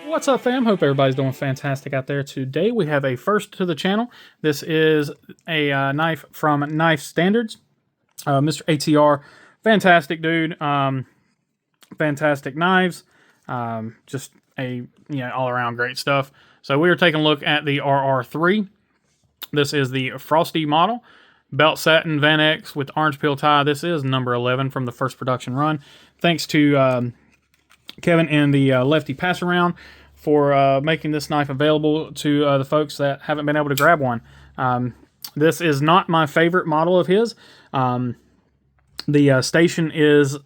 What's up, fam? Hope everybody's doing fantastic out there. Today we have a first to the channel. This is a knife from Knife Standards. Mr. ATR, fantastic dude. Fantastic knives. Just all around great stuff. So we are taking a look at the RR3. This is the Frosty model. Belt satin Van X with orange peel tie. This is number 11 from the first production run. Thanks to Kevin and the Lefty Pass Around for making this knife available to the folks that haven't been able to grab one. This is not my favorite model of his. The Station is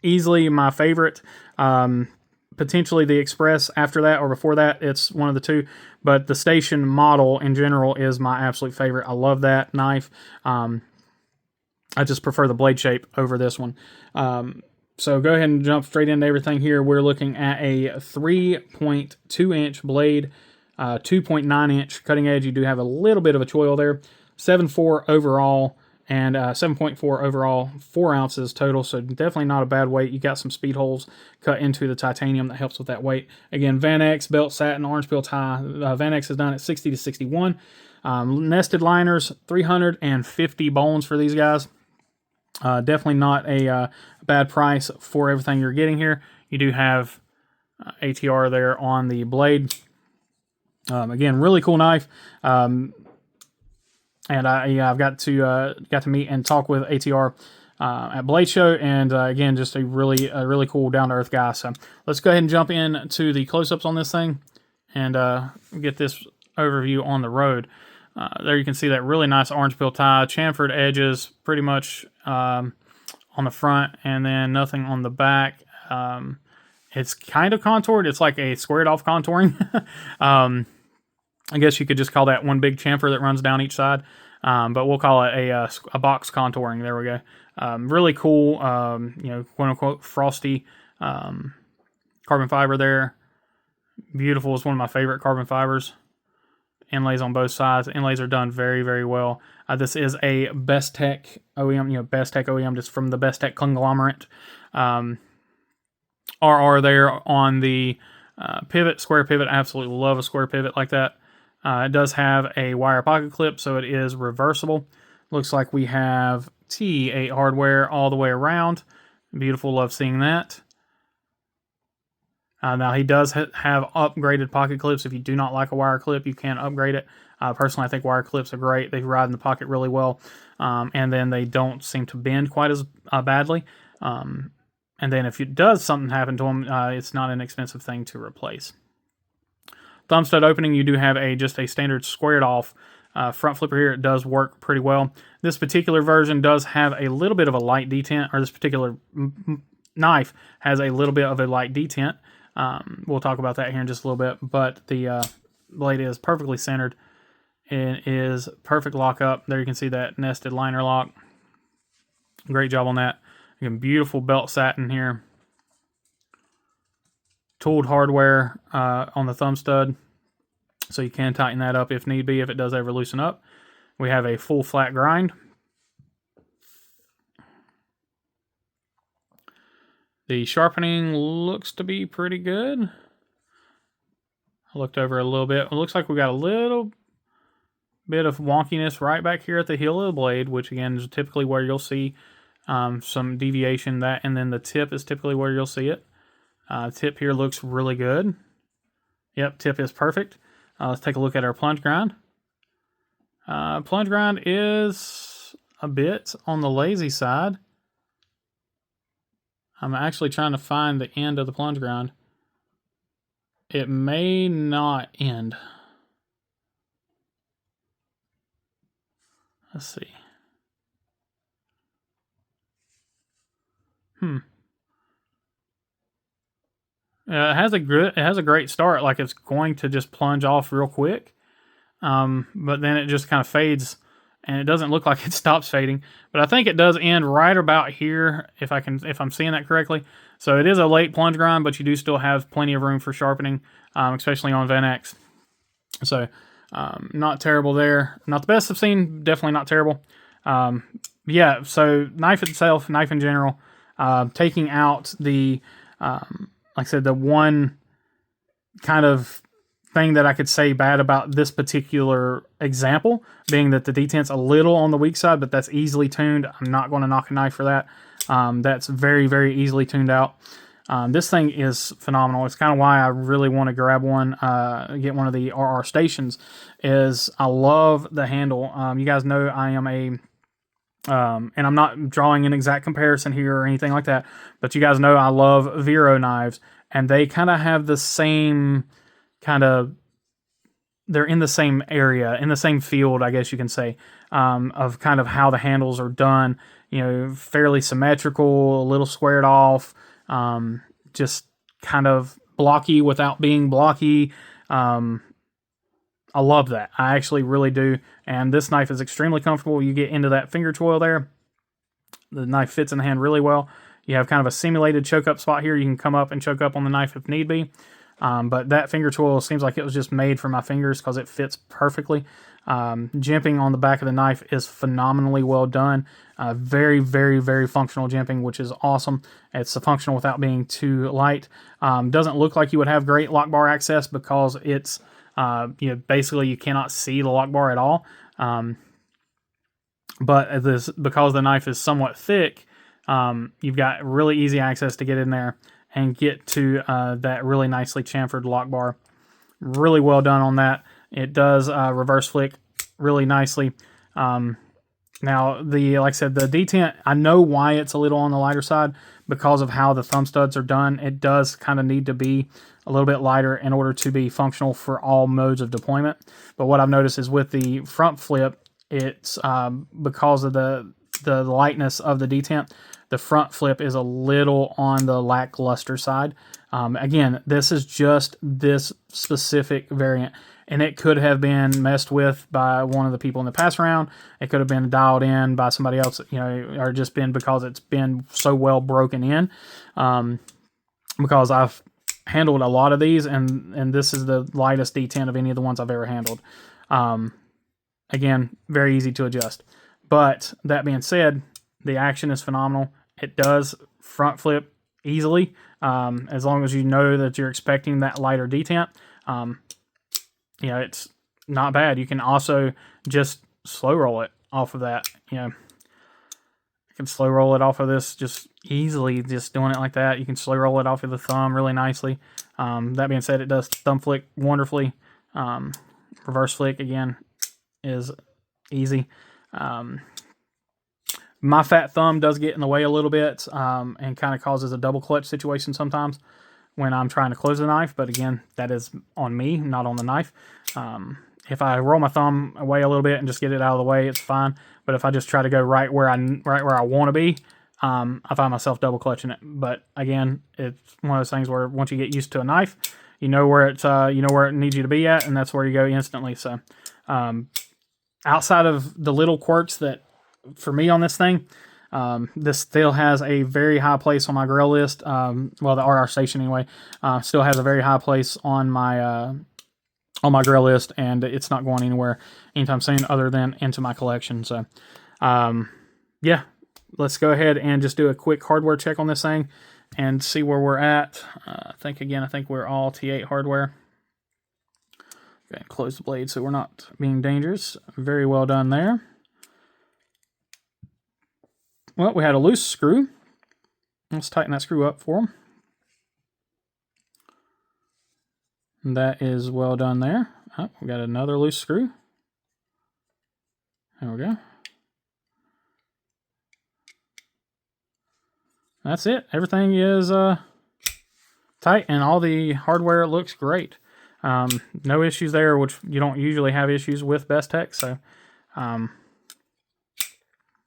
easily my favorite. Potentially the Express after that or before that. It's one of the two. But the Station model in general is my absolute favorite. I love that knife. I just prefer the blade shape over this one. So go ahead and jump straight into everything here. We're looking at a 3.2 inch blade, 2.9 inch cutting edge. You do have a little bit of a choil there. 7.4 overall and 7.4 overall, 4 ounces total. So definitely not a bad weight. You got some speed holes cut into the titanium that helps with that weight. Again, Van X, belt satin, orange peel tie. Van X is done at 60 to 61. Nested liners, 350 bones for these guys. Definitely not a bad price for everything you're getting here. You do have ATR there on the blade. Again, really cool knife. And I've got to meet and talk with ATR at Blade Show, and again, just a really cool down to earth guy. So let's go ahead and jump into the close-ups on this thing and get this overview on the road. There you can see that really nice orange peel tie, chamfered edges, pretty much on the front, and then nothing on the back. It's kind of contoured. It's like a squared off contouring. I guess you could just call that one big chamfer that runs down each side. But we'll call it a box contouring. There we go. Really cool, quote unquote frosty carbon fiber there. Beautiful. It's one of my favorite carbon fibers. Inlays on both sides. Inlays are done very, very well. This is a Best Tech OEM, Best Tech OEM, just from the Best Tech conglomerate. RR there on the pivot, square pivot. I absolutely love a square pivot like that. It does have a wire pocket clip, so it is reversible. Looks like we have T8 hardware all the way around. Beautiful, love seeing that. Now, he does have upgraded pocket clips. If you do not like a wire clip, you can upgrade it. Personally, I think wire clips are great. They ride in the pocket really well, and then they don't seem to bend quite as badly. And then if it does something happen to them, it's not an expensive thing to replace. Thumb stud opening, you do have just a standard squared off front flipper here. It does work pretty well. This particular version does have a little bit of a light detent, or this particular knife has a little bit of a light detent. We'll talk about that here in just a little bit, but the blade is perfectly centered. It is perfect lockup. There you can see that nested liner lock. Great job on that. Again, beautiful belt satin here. Tooled hardware on the thumb stud, so you can tighten that up if need be, if it does ever loosen up. We have a full flat grind. The sharpening looks to be pretty good. I looked over a little bit. It looks like we got a little bit of wonkiness right back here at the heel of the blade, which again is typically where you'll see some deviation. And then the tip is typically where you'll see it. Tip here looks really good. Yep, tip is perfect. Let's take a look at our plunge grind. Plunge grind is a bit on the lazy side. I'm actually trying to find the end of the plunge grind. It may not end. Let's see. It has a great start, like it's going to just plunge off real quick, but then it just kind of fades, and it doesn't look like it stops fading. But I think it does end right about here, if I'm seeing that correctly. So it is a late plunge grind, but you do still have plenty of room for sharpening, especially on Van X. So not terrible there. Not the best I've seen. Definitely not terrible. Yeah. So knife itself, knife in general, taking out the like I said, the one kind of thing that I could say bad about this particular example, being that the detent's a little on the weak side, but that's easily tuned. I'm not going to knock a knife for that. That's very, very easily tuned out. This thing is phenomenal. It's kind of why I really want to grab one, get one of the RR stations, is I love the handle. You guys know I am a, and I'm not drawing an exact comparison here or anything like that, but you guys know I love Vero knives, and they kind of have the same they're in the same area, in the same field, I guess you can say, of kind of how the handles are done, fairly symmetrical, a little squared off, just kind of blocky without being blocky. I love that. I actually really do. And this knife is extremely comfortable. You get into that finger choil there. The knife fits in the hand really well. You have kind of a simulated choke up spot here. You can come up and choke up on the knife if need be. But that finger choil seems like it was just made for my fingers because it fits perfectly. Jimping on the back of the knife is phenomenally well done. Very, very, very functional jimping, which is awesome. It's functional without being too light. Doesn't look like you would have great lock bar access because it's, basically you cannot see the lock bar at all. But because the knife is somewhat thick, you've got really easy access to get in there and get to that really nicely chamfered lock bar. Really well done on that. It does reverse flick really nicely. Now, like I said, the detent, I know why it's a little on the lighter side because of how the thumb studs are done. It does kind of need to be a little bit lighter in order to be functional for all modes of deployment. But what I've noticed is with the front flip, it's because of the lightness of the detent, the front flip is a little on the lackluster side. Again, this is just this specific variant, and it could have been messed with by one of the people in the pass round. It could have been dialed in by somebody else, or just been because it's been so well broken in. Because I've handled a lot of these, and this is the lightest detent of any of the ones I've ever handled. Again, very easy to adjust. But that being said, the action is phenomenal. It does front flip easily, as long as you know that you're expecting that lighter detent. It's not bad. You can also just slow roll it off of that. You can slow roll it off of this just easily, just doing it like that. You can slow roll it off of the thumb really nicely. That being said, it does thumb flick wonderfully. Reverse flick, again, is easy. My fat thumb does get in the way a little bit, and kind of causes a double clutch situation sometimes when I'm trying to close the knife. But again, that is on me, not on the knife. If I roll my thumb away a little bit and just get it out of the way, it's fine. But if I just try to go right where I want to be, I find myself double clutching it. But again, it's one of those things where once you get used to a knife, you know where it needs you to be at, and that's where you go instantly. So, outside of the little quirks that for me on this thing, this still has a very high place on my grill list. Well, the RR station anyway, still has a very high place on my grill list, and it's not going anywhere anytime soon other than into my collection. So, yeah, let's go ahead and just do a quick hardware check on this thing and see where we're at. I think we're all T8 hardware. Okay, close the blade so we're not being dangerous. Very well done there. Well, we had a loose screw. Let's tighten that screw up for them. And that is well done there. Oh, we got another loose screw. There we go. That's it. Everything is tight, and all the hardware looks great. No issues there, which you don't usually have issues with BE.EDC.NC. So, I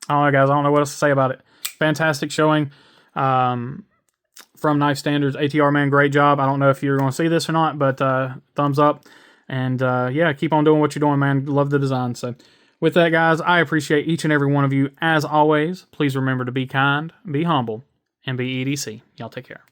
don't know, guys. I don't know what else to say about it. Fantastic showing from Knife Standards. ATR, man, great job. I don't know if you're going to see this or not, but thumbs up. And yeah, keep on doing what you're doing, man. Love the design. So, with that, guys, I appreciate each and every one of you. As always, please remember to be kind, be humble, and be EDC. Y'all take care.